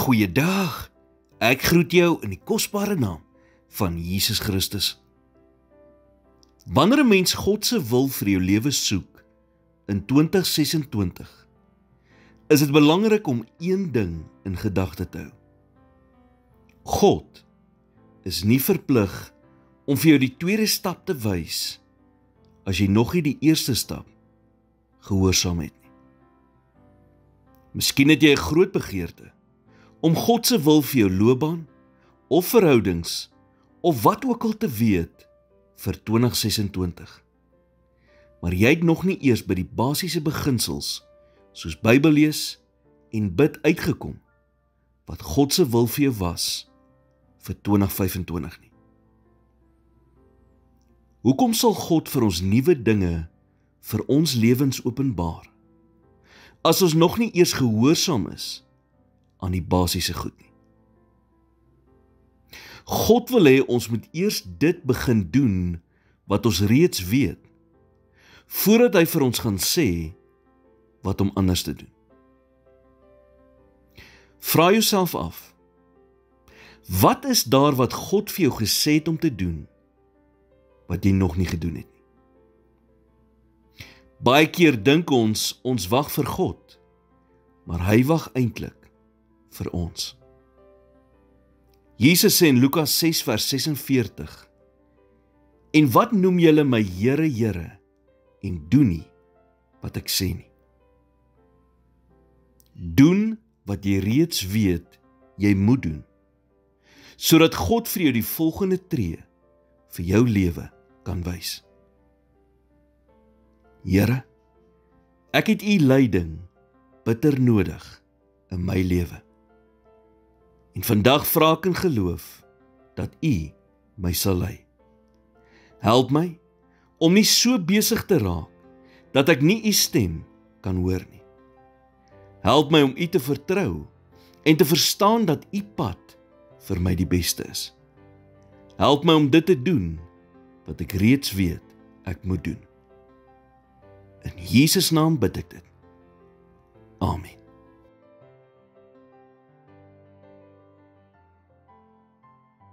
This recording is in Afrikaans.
Goeiedag, ek groet jou in die kosbare naam van Jesus Christus. Wanneer 'n mens God se wil vir jou lewe soek in 2026, is dit belangrik om een ding in gedagte te hou. God is nie verplig om vir jou die tweede stap te wys as jy nog nie die eerste stap gehoorsaam het nie. Miskien het jy 'n groot begeerte om God se wil vir jou loopbaan of verhoudings of wat ook al te weet vir 2026. Maar jy het nog nie eers by die basiese beginsels soos Bybel lees en bid uitgekom wat God se wil vir jou was vir 2025 nie. Hoekom sal God vir ons nuwe dinge vir ons lewens openbaar as ons nog nie eers gehoorsaam is aan die basiese goed nie? God wil hê ons moet eers dit begin doen wat ons reeds weet, voordat hy vir ons gaan sê wat om anders te doen. Vra jouself af, wat is daar wat God vir jou gesê het om te doen, wat jy nog nie gedoen het nie? Baie keer dink ons wag vir God, maar hy wag eintlik vir ons. Jesus sê in Lukas 6 vers 46, en wat noem julle my Here, Here, en doen nie wat ek sê nie? Doen wat jy reeds weet jy moet doen, sodat God vir jou die volgende tree vir jou lewe kan wys. Here, ek het u leiding bitter nodig in my lewe. En vandag vra ek in geloof dat u my sal lei. Help my om nie so besig te raak dat ek nie u stem kan hoor nie. Help my om u te vertrou en te verstaan dat u pad vir my die beste is. Help my om dit te doen wat ek reeds weet ek moet doen. In Jesus naam bid ek dit.